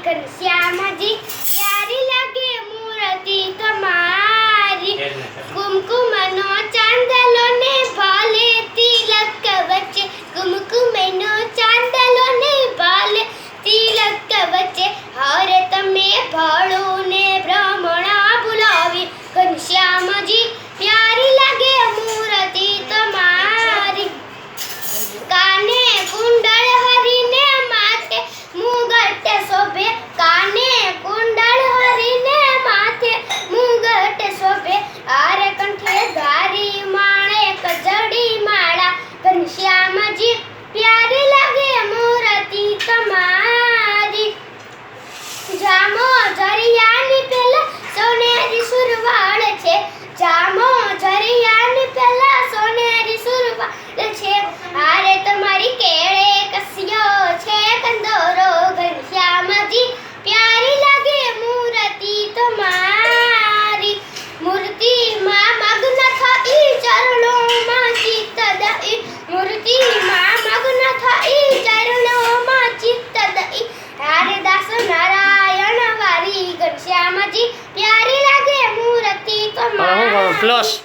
घनश्यामजी प्यारी लगे मूर्ति तुम्हारी कुमकुमनो चांदलो ने भाले तिलक वच्चे कुमकुमनो चांदलो ने भाले तिलक वच्चे हरे तमे भाड़ो ने भ्रमणा बुलावी घनश्यामजी प्यारी लगे मूर्ति तुम्हारी काने कुंडल हरिने माथे मुगट शोभे काने कुंडल हरिने माथे मुगट शोभे आरे कंठे धारी माणे कजड़ी माला घनश्यामजी प्यारी लगे मूर्ति तुम्हारी जामो झरियानी पेला सोनेरी सुरवाळ छे जामो झरियानी पेला सोनेरी सुरवाळ छे आरे तुम्हारी केळे कसियो छे कंदोरो घनश्यामजी प्यारी लगे मूर्ति तुम्हारी मूर्ति मां मग्न थई चरणों मां चित्त दई मूर्ति मां मग्न थई चरणों मां चित्त दई आरे दास नारायण वारी घनश्यामजी प्यारी लगे मूर्ति तुम्हारी प्लस